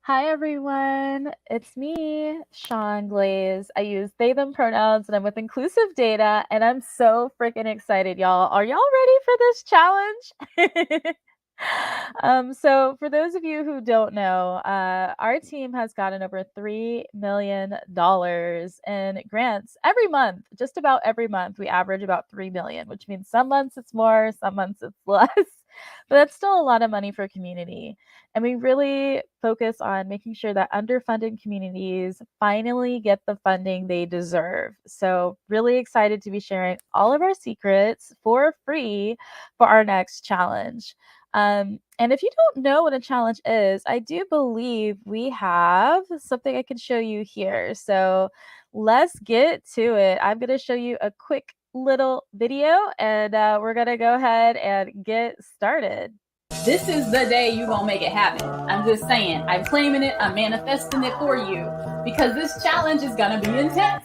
Hi everyone, it's me, Sean Glaze. I use they, them pronouns, and I'm with Inclusive Data, and I'm so freaking excited, y'all. Are y'all ready for this challenge? So for those of you who don't know, our team has gotten over $3 million in grants every month. Just about every month, we average about 3 million, which means some months it's more, some months it's less, but that's still a lot of money for a community. And we really focus on making sure that underfunded communities finally get the funding they deserve. So, really excited to be sharing all of our secrets for free for our next challenge. And if you don't know what a challenge is, I do believe we have something I can show you here. So, let's get to it. I'm going to show you a quick little video, and we're going to go ahead and get started. This is the day you're gonna make it happen. I'm just saying, I'm claiming it, I'm manifesting it for you because this challenge is gonna be intense.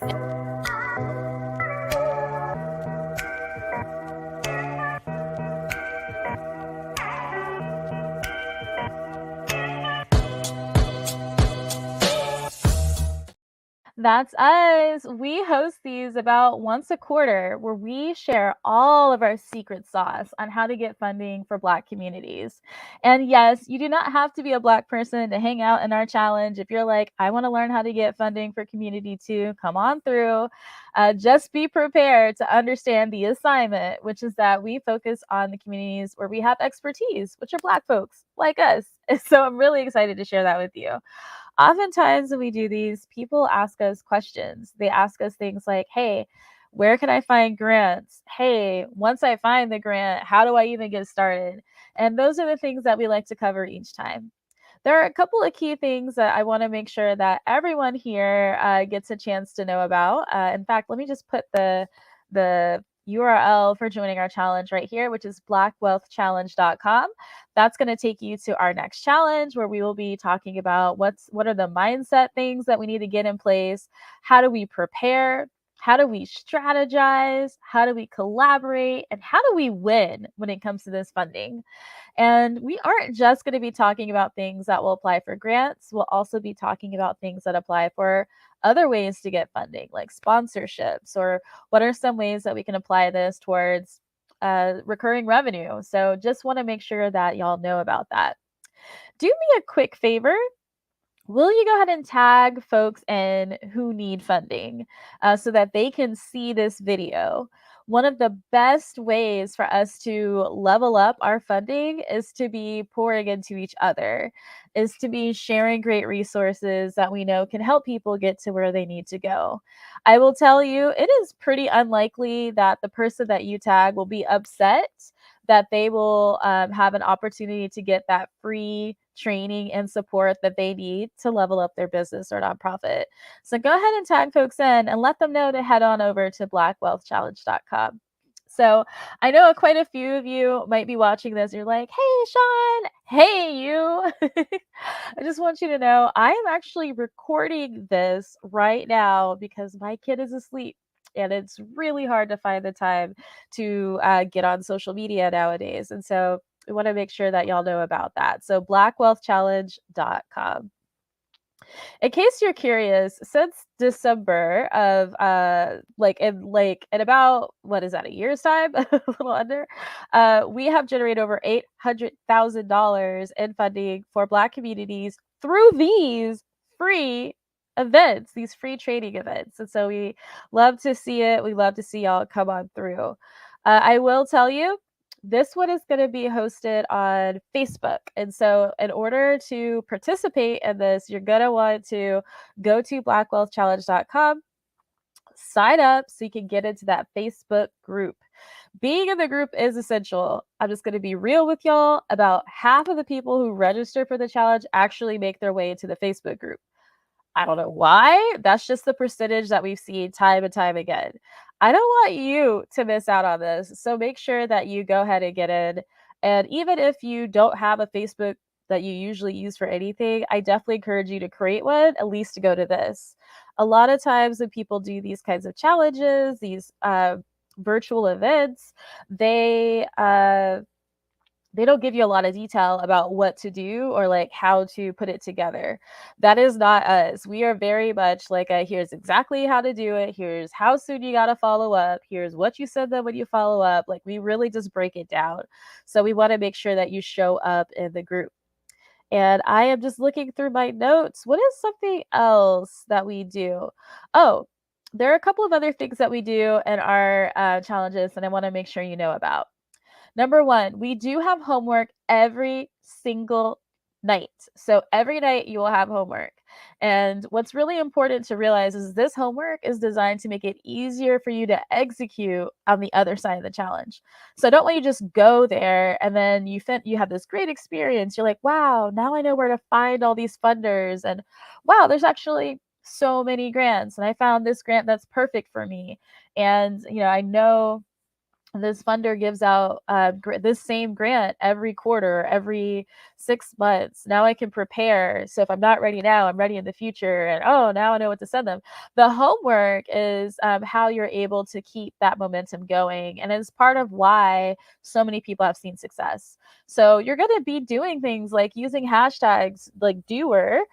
That's us. We host these about once a quarter where we share all of our secret sauce on how to get funding for Black communities. And yes, you do not have to be a Black person to hang out in our challenge. If you're like, I want to learn how to get funding for community too, come on through. Just be prepared to understand the assignment, which is that we focus on the communities where we have expertise, which are Black folks like us. So I'm really excited to share that with you. Oftentimes when we do these, people ask us questions. They ask us things like, hey, where can I find grants? Hey, once I find the grant, how do I even get started? And those are the things that we like to cover each time. There are a couple of key things that I want to make sure that everyone here gets a chance to know about. In fact, let me just put the URL for joining our challenge right here, which is blackwealthchallenge.com. That's going to take you to our next challenge where we will be talking about what are the mindset things that we need to get in place, how do we prepare, how do we strategize, how do we collaborate, and how do we win when it comes to this funding. And we aren't just going to be talking about things that will apply for grants. We'll also be talking about things that apply for other ways to get funding, like sponsorships, or what are some ways that we can apply this towards recurring revenue. So just want to make sure that y'all know about that. Do me a quick favor. Will you go ahead and tag folks in who need funding so that they can see this video? One of the best ways for us to level up our funding is to be pouring into each other, is to be sharing great resources that we know can help people get to where they need to go. I will tell you, it is pretty unlikely that the person that you tag will be upset that they will have an opportunity to get that free training and support that they need to level up their business or nonprofit. So go ahead and tag folks in and let them know to head on over to blackwealthchallenge.com. So I know quite a few of you might be watching this. You're like, hey, Sean, hey, you. I just want you to know I am actually recording this right now because my kid is asleep. And it's really hard to find the time to get on social media nowadays. And so we want to make sure that y'all know about that. So blackwealthchallenge.com. In case you're curious, since December of in about what is that, a year's time, a little under, we have generated over $800,000 in funding for Black communities through these free events, these free training events. And so we love to see it. We love to see y'all come on through. I will tell you, this one is going to be hosted on Facebook. And so, in order to participate in this, you're going to want to go to blackwealthchallenge.com, sign up so you can get into that Facebook group. Being in the group is essential. I'm just going to be real with y'all. About half of the people who register for the challenge actually make their way into the Facebook group. I don't know why. That's just the percentage that we've seen time and time again. I don't want you to miss out on this. So make sure that you go ahead and get in. And even if you don't have a Facebook that you usually use for anything, I definitely encourage you to create one, at least to go to this. A lot of times when people do these kinds of challenges, these virtual events, they they don't give you a lot of detail about what to do or like how to put it together. That is not us. We are very much like here's exactly how to do it. Here's how soon you got to follow up. Here's what you said that when you follow up. Like we really just break it down. So we want to make sure that you show up in the group. And I am just looking through my notes. What is something else that we do? Oh, there are a couple of other things that we do in our challenges, and I want to make sure you know about. Number one, we do have homework every single night. So every night you will have homework. And what's really important to realize is this homework is designed to make it easier for you to execute on the other side of the challenge. So I don't want you to just go there and then you have this great experience. You're like, wow, now I know where to find all these funders. And wow, there's actually so many grants. And I found this grant that's perfect for me. And, I know this funder gives out this same grant every quarter, every 6 months. Now I can prepare. So if I'm not ready now, I'm ready in the future. And oh, now I know what to send them. The homework is how you're able to keep that momentum going. And it's part of why so many people have seen success. So you're going to be doing things like using hashtags like doer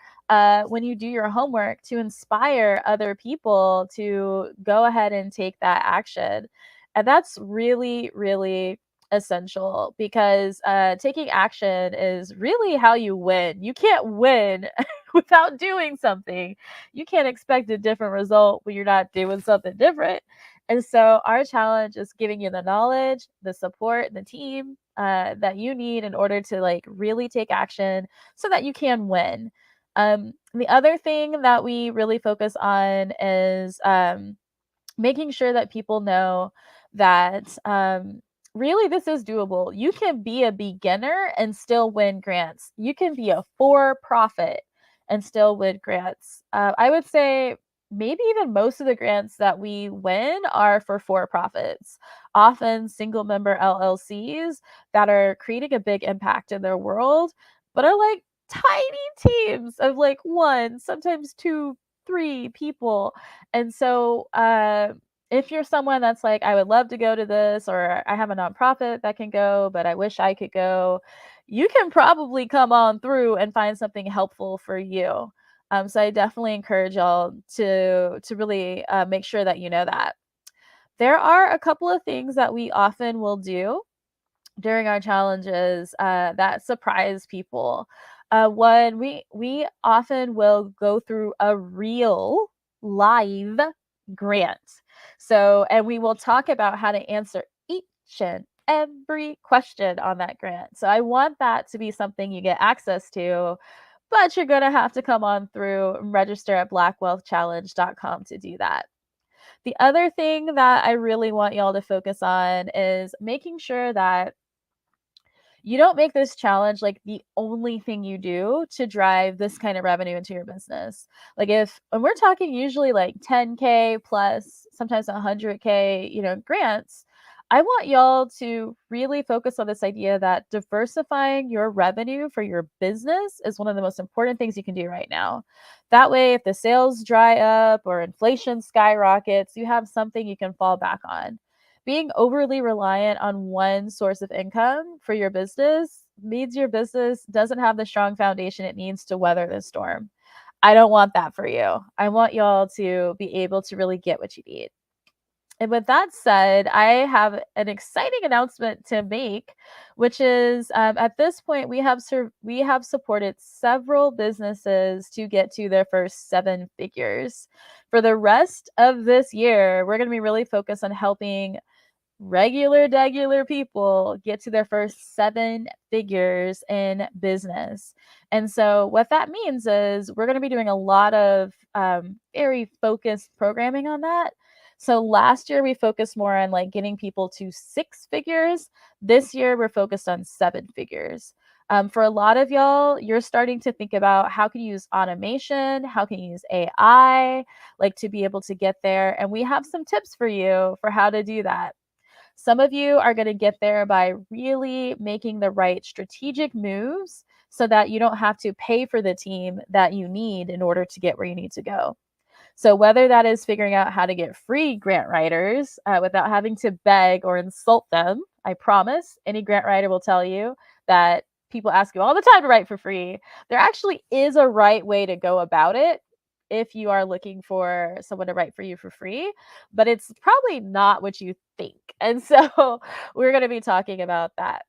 when you do your homework to inspire other people to go ahead and take that action. And that's really, really essential because taking action is really how you win. You can't win without doing something. You can't expect a different result when you're not doing something different. And so our challenge is giving you the knowledge, the support, the team that you need in order to like really take action so that you can win. The other thing that we really focus on is making sure that people know that really this is doable. You can be a beginner and still win grants. You can be a for profit and still win grants. I would say maybe even most of the grants that we win are for profits, often single member LLCs that are creating a big impact in their world, but are like tiny teams of like one, sometimes two, three people. And so, if you're someone that's like, I would love to go to this, or I have a nonprofit that can go, but I wish I could go, you can probably come on through and find something helpful for you. So I definitely encourage y'all to really make sure that you know that. There are a couple of things that we often will do during our challenges that surprise people. One, we often will go through a real live grant. So, and we will talk about how to answer each and every question on that grant. So I want that to be something you get access to, but you're going to have to come on through and register at blackwealthchallenge.com to do that. The other thing that I really want y'all to focus on is making sure that you don't make this challenge like the only thing you do to drive this kind of revenue into your business. Like when we're talking usually like 10K plus, sometimes 100K, grants, I want y'all to really focus on this idea that diversifying your revenue for your business is one of the most important things you can do right now. That way, if the sales dry up or inflation skyrockets, you have something you can fall back on. Being overly reliant on one source of income for your business means your business doesn't have the strong foundation it needs to weather the storm. I don't want that for you. I want y'all to be able to really get what you need. And with that said, I have an exciting announcement to make, which is at this point we have supported several businesses to get to their first 7 figures. For the rest of this year, we're going to be really focused on helping regular people get to their first 7 figures in business. And so what that means is we're going to be doing a lot of very focused programming on that. So last year we focused more on like getting people to 6 figures. This year we're focused on 7 figures. For a lot of y'all, you're starting to think about how can you use automation, how can you use AI, like to be able to get there. And we have some tips for you for how to do that. Some of you are going to get there by really making the right strategic moves so that you don't have to pay for the team that you need in order to get where you need to go. So whether that is figuring out how to get free grant writers without having to beg or insult them, I promise any grant writer will tell you that people ask you all the time to write for free. There actually is a right way to go about it if you are looking for someone to write for you for free, but it's probably not what you think. And so we're going to be talking about that.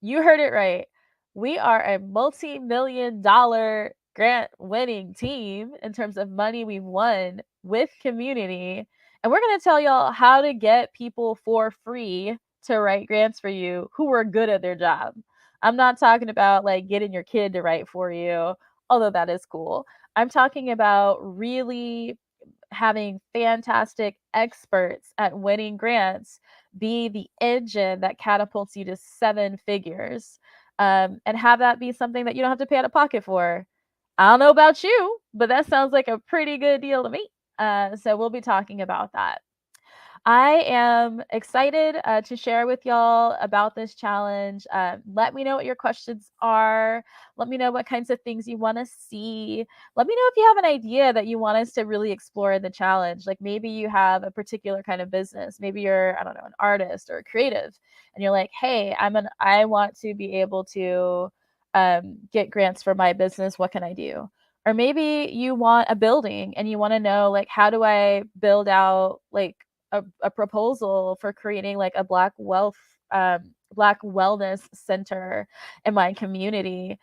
You heard it right. We are a multi-million-dollar grant winning team in terms of money we've won with community. And we're going to tell y'all how to get people for free to write grants for you who are good at their job. I'm not talking about like getting your kid to write for you, although that is cool. I'm talking about really having fantastic experts at winning grants be the engine that catapults you to seven figures, and have that be something that you don't have to pay out of pocket for. I don't know about you, but that sounds like a pretty good deal to me. So we'll be talking about that. I am excited to share with y'all about this challenge. Let me know what your questions are. Let me know what kinds of things you want to see. Let me know if you have an idea that you want us to really explore in the challenge. Like maybe you have a particular kind of business. Maybe you're, I don't know, an artist or a creative, and you're like, hey, I want to be able to get grants for my business. What can I do? Or maybe you want a building and you want to know like how do I build out like a proposal for creating like a Black wellness center in my community.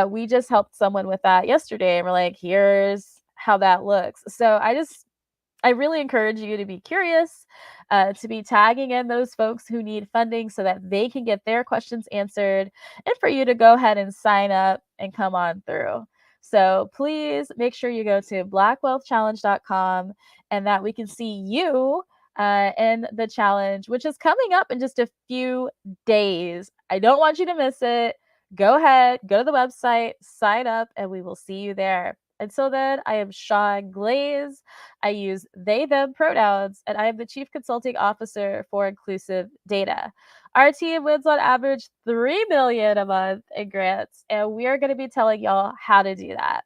We just helped someone with that yesterday, and we're like, here's how that looks. So I really encourage you to be curious, to be tagging in those folks who need funding so that they can get their questions answered, and for you to go ahead and sign up and come on through. So please make sure you go to blackwealthchallenge.com and that we can see you in the challenge, which is coming up in just a few days. I don't want you to miss it. Go ahead, go to the website, sign up, and we will see you there. Until then, I am Sean Glaze. I use they, them pronouns, and I am the Chief Consulting Officer for Inclusive Data. Our team wins on average $3 million a month in grants, and we are going to be telling y'all how to do that.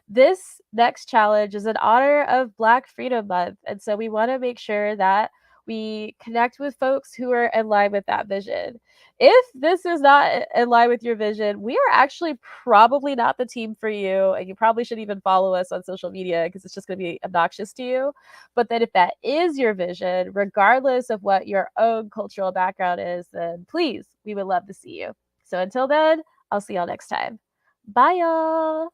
This next challenge is in honor of Black Freedom Month, and so we want to make sure that we connect with folks who are in line with that vision. If this is not in line with your vision, we are actually probably not the team for you, and you probably should even follow us on social media because it's just going to be obnoxious to you. But then if that is your vision, regardless of what your own cultural background is, then please, we would love to see you. So until then, I'll see y'all next time. Bye, y'all.